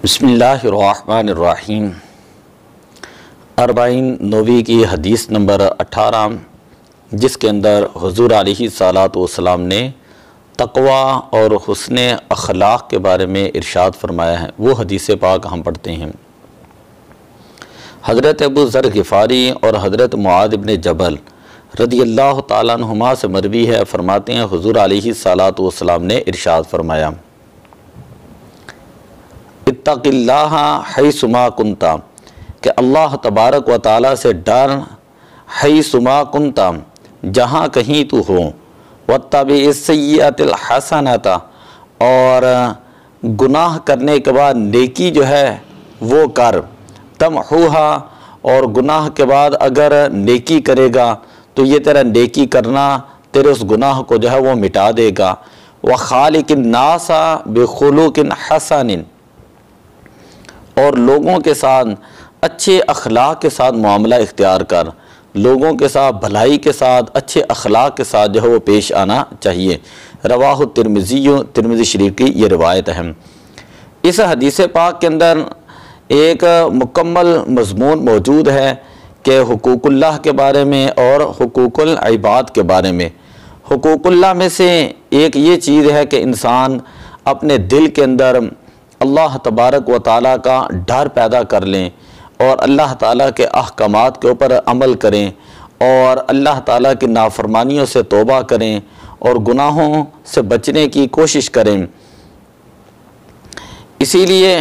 बिस्मिल्लाहिर्रहमानिर्रहीम। अरबाइन नबी की हदीस नंबर 18, जिसके अंदर हुज़ूर अलैहिस्सलातु वस्सलाम ने तक़वा और हुस्ने अखलाक के बारे में इरशाद फरमाया है, वो हदीस पाक हम पढ़ते हैं। हज़रत अबू ज़र ग़िफ़ारी और हज़रत मुआज़ इब्न जबल रज़ियल्लाहु ताला अन्हुमा से मरवी है, फरमाते हैं हुज़ूर अलैहिस्सलातु वस्सलाम ने इरशाद फरमाया, इत्तक़िल्लाह हैसुमा कुंता, कि अल्लाह तबारक व ताला से डर, हैसुमा कुंता, जहाँ कहीं तू हो, वत्तबिस्सय्यतिल हसनता, और गुनाह करने के बाद नेकी जो है वो कर, तमहुहा, और गुनाह के बाद अगर नेकी करेगा तो ये तेरा नेकी करना तेरे उस गुनाह को जो है वो मिटा देगा। व खालिकिन नासा बिखुलुकिन हसनिन, और लोगों के साथ अच्छे अखलाक के साथ मामला इख्तियार कर, लोगों के साथ भलाई के साथ अच्छे अखलाक के साथ जो है वो पेश आना चाहिए। रवाहु तिर्मिज़ी शरीफ की ये रिवायत है। इस हदीस पाक के अंदर एक मुकम्मल मज़मून मौजूद है कि हुकूकुल्लाह के बारे में और हुकूकुल इबाद के बारे में। हुकूकुल्लाह में से एक ये चीज़ है कि इंसान अपने दिल के अंदर अल्लाह तबारक व ताला का डर पैदा कर लें और अल्लाह ताला के अहकामात के ऊपर अमल करें और अल्लाह ताला की नाफरमानियों से तौबा करें और गुनाहों से बचने की कोशिश करें। इसीलिए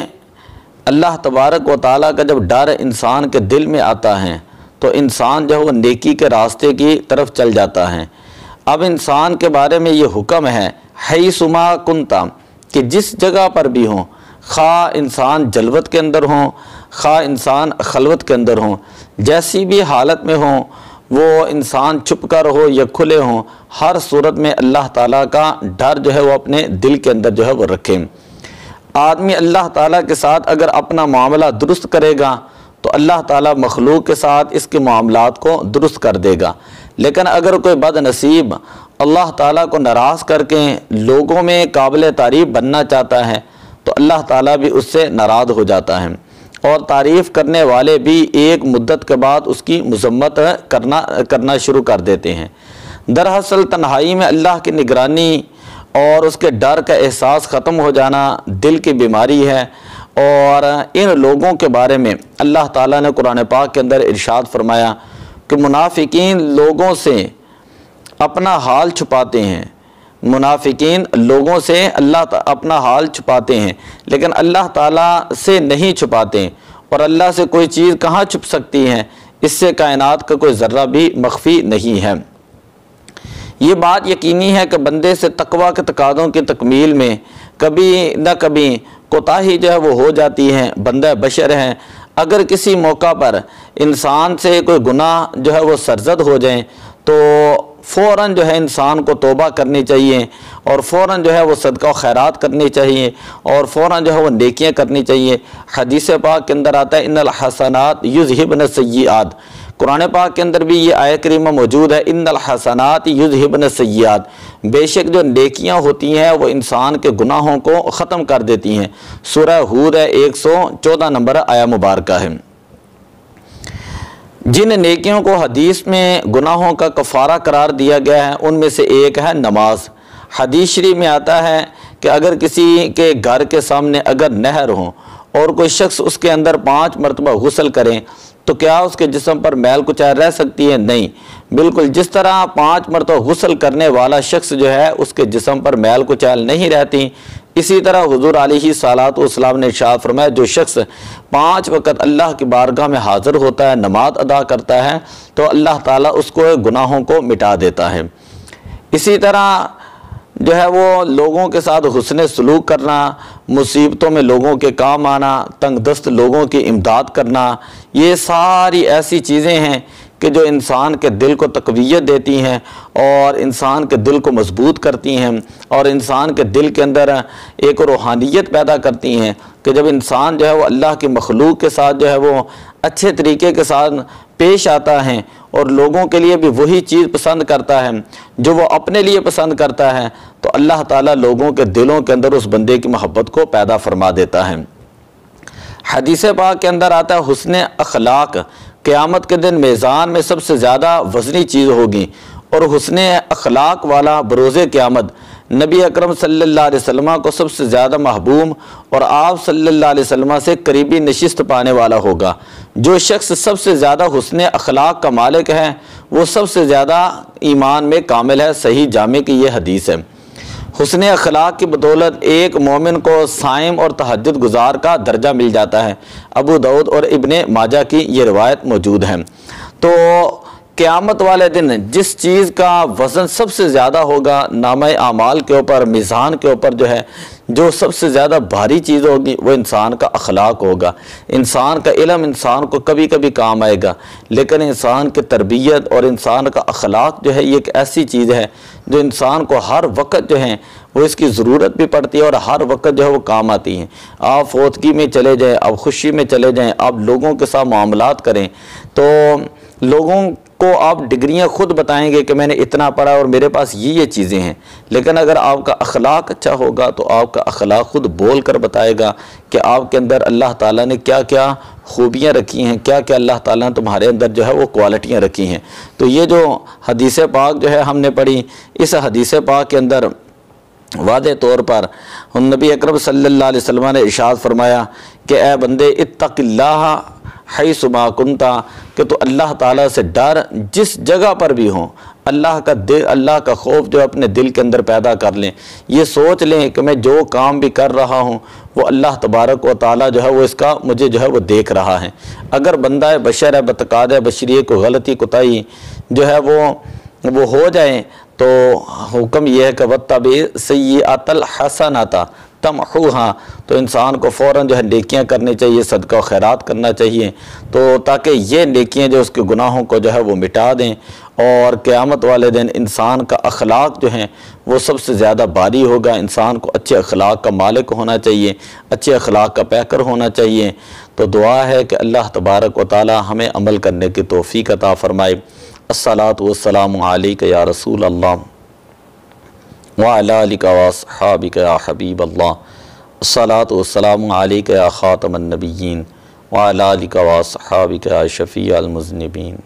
अल्लाह तबारक व ताला का जब डर इंसान के दिल में आता है तो इंसान जो है वो नेकी के रास्ते की तरफ चल जाता है। अब इंसान के बारे में ये हुक्म है हैसुमा कुंता, कि जिस जगह पर भी हों, खा इंसान जलवत के अंदर हों, खा इंसान खलवत के अंदर हों, जैसी भी हालत में हों, वो इंसान चुप कर हो या खुले हों, हर सूरत में अल्लाह ताला का डर जो है वो अपने दिल के अंदर जो है वो रखें। आदमी अल्लाह ताला के साथ अगर अपना मामला दुरुस्त करेगा तो अल्लाह ताला मखलूक के साथ इसके मामलात को दुरुस्त कर देगा। लेकिन अगर कोई बदनसीब अल्लाह ताला को नाराज़ करके लोगों में काबिल तारीफ़ बनना चाहता है तो अल्लाह ताला भी उससे नाराज़ हो जाता है और तारीफ़ करने वाले भी एक मुद्दत के बाद उसकी मज़म्मत करना शुरू कर देते हैं। दरअसल तन्हाई में अल्लाह की निगरानी और उसके डर का एहसास ख़त्म हो जाना दिल की बीमारी है। और इन लोगों के बारे में अल्लाह ताला ने कुरान पाक के अंदर इरशाद फरमाया कि मुनाफिकीन लोगों से अपना हाल छुपाते हैं, मुनाफिकीन लोगों से अपना हाल छुपाते हैं लेकिन अल्लाह ताला से नहीं छुपाते। और अल्लाह से कोई चीज़ कहाँ छुप सकती है, इससे कायनात का कोई ज़र्रा भी मख्फी नहीं है। ये बात यकीनी है कि बंदे से तकवा के तकाज़ों की तकमील में कभी न कभी कोताही जो है वो हो जाती है। बंदा बशर है, अगर किसी मौका पर इंसान से कोई गुनाह जो है वो सरजद हो जाए तो फ़ौरन जो है इंसान को तौबा करनी चाहिए और फ़ौरन जो है वो सदका खैरात करनी चाहिए और फ़ौरन जो है वो नेकियां करनी चाहिए। हदीस पाक के अंदर आता है इन्नल हसनात युज़हिबन सय्यिआत, कुरान पाक के अंदर भी ये आयत करीमा मौजूद है, इन्नल हसनात युज़हिबन सय्यिआत, बेशक जो नेकियां होती हैं वो इंसान के गुनाहों को ख़त्म कर देती हैं। सूरह हूद है 114 नंबर आया मुबारक है। जिन नेकियों को हदीस में गुनाहों का कफ़ारा करार दिया गया है उनमें से एक है नमाज। हदीस शरीफ में आता है कि अगर किसी के घर के सामने अगर नहर हो और कोई शख्स उसके अंदर 5 मरतबा गुस्ल करें तो क्या उसके जिस्म पर मैल कुचैल रह सकती है? नहीं, बिल्कुल जिस तरह 5 मरतबा गुस्ल करने वाला शख्स जो है उसके जिस्म पर मैल कुचैल नहीं रहती, इसी तरह हुज़ूर अलैहिस्सलातु वस्सलाम ने इरशाद फरमाया जो शख्स 5 वक़्त अल्लाह की बारगाह में हाज़िर होता है, नमाज अदा करता है तो अल्लाह ताला उसको गुनाहों को मिटा देता है। इसी तरह जो है वो लोगों के साथ हुस्ने सलूक करना, मुसीबतों में लोगों के काम आना, तंग दस्त लोगों की इमदाद करना, ये सारी ऐसी चीज़ें हैं कि जो इंसान के दिल को तक़वियत देती हैं और इंसान के दिल को मजबूत करती हैं और इंसान के दिल के अंदर एक रूहानियत पैदा करती हैं कि जब इंसान जो है वो अल्लाह की मखलूक के साथ जो है वो अच्छे तरीके के साथ पेश आता है और लोगों के लिए भी वही चीज़ पसंद करता है जो वो अपने लिए पसंद करता है, तो अल्लाह ताला लोगों के दिलों के अंदर उस बंदे की मोहब्बत को पैदा फरमा देता है। हदीस पाक के अंदर आता है हुस्न अखलाक क़यामत के दिन मेज़ान में सबसे ज़्यादा वज़नी चीज़ होगी, और हुस्न अखलाक वाला बरोज़े क़यामत नबी अकरम सल्लल्लाहु अलैहि वसल्लम को सबसे ज़्यादा महबूब और आप सल्लल्लाहु अलैहि वसल्लम से करीबी नशिस्त पाने वाला होगा। जो शख्स सबसे ज़्यादा हुस्न अखलाक का मालिक है वो सबसे ज़्यादा ईमान में कामिल है। सही जामे की ये हदीस है। हुस्न अखलाक की बदौलत एक मोमिन को साइम और तहज्जुद गुजार का दर्जा मिल जाता है। अबू दाऊद और इब्ने माजा की ये रिवायत मौजूद है। तो क़यामत वाले दिन जिस चीज़ का वज़न सबसे ज़्यादा होगा नामे आमाल के ऊपर, मीज़ान के ऊपर जो है, जो सबसे ज़्यादा भारी चीज़ होगी वो इंसान का अखलाक होगा। इंसान का इल्म इंसान को कभी कभी काम आएगा, लेकिन इंसान की तरबियत और इंसान का अखलाक जो है ये एक ऐसी चीज़ है जो इंसान को हर वक्त जो है वो इसकी ज़रूरत भी पड़ती है और हर वक्त जो है वो काम आती है। आप फौतगी में चले जाएँ, आप खुशी में चले जाएँ, आप लोगों के साथ मामलात करें तो लोगों को आप डिग्रियां खुद बताएंगे कि मैंने इतना पढ़ा और मेरे पास ये चीज़ें हैं, लेकिन अगर आपका अखलाक अच्छा होगा तो आपका अखलाक खुद बोल कर बताएगा कि आपके अंदर अल्लाह ताला ने क्या क्या खूबियाँ रखी हैं, क्या क्या अल्लाह ताला ने तुम्हारे अंदर जो है वो क्वालिटियाँ रखी हैं। तो ये जो हदीस पाक जो है हमने पढ़ी, इस हदीस पाक के अंदर वादे तौर पर नबी अकरम सल्लल्लाहु अलैहि वसल्लम ने इरशाद फरमाया कि ए बंदे इत्तक़िल्लाह हैसुमा कुंता, कि तो अल्लाह ताला से डर जिस जगह पर भी हो। अल्लाह का खौफ जो अपने दिल के अंदर पैदा कर लें, ये सोच लें कि मैं जो काम भी कर रहा हूँ वो अल्लाह तबारक व ताला जो है वो इसका मुझे जो है वो देख रहा है। अगर बंदा बशर है, बतकाद बशरी को गलती कोताही जो है वो हो जाए तो हुक्म यह है कि वत्तबी सय्यअतल हसनता तमहुहा, तो इंसान को फ़ौरन जो है नेकियां करनी चाहिए, सदका और खैरात करना चाहिए, तो ताकि ये नेकियां जो उसके गुनाहों को जो है वो मिटा दें। और क़यामत वाले दिन इंसान का अखलाक जो है वो सबसे ज़्यादा भारी होगा। इंसान को अच्छे अखलाक का मालिक होना चाहिए, अच्छे अखलाक का पैकर होना चाहिए। तो दुआ है कि अल्लाह तबारक व तआला हमें अमल करने की तौफ़ीक़ अता फ़रमाए। अस्सलातु वस्सलामु अलैका या रसूल अल्लाह व अला आलिका व अस्हाबिका या हबीब अल्लाह। अस्सलातु वस्सलामु अलैका या ख़ातमन नबिय्यीन व अला आलिका व अस्हाबिका या शफ़ीअल मुज़निबीन।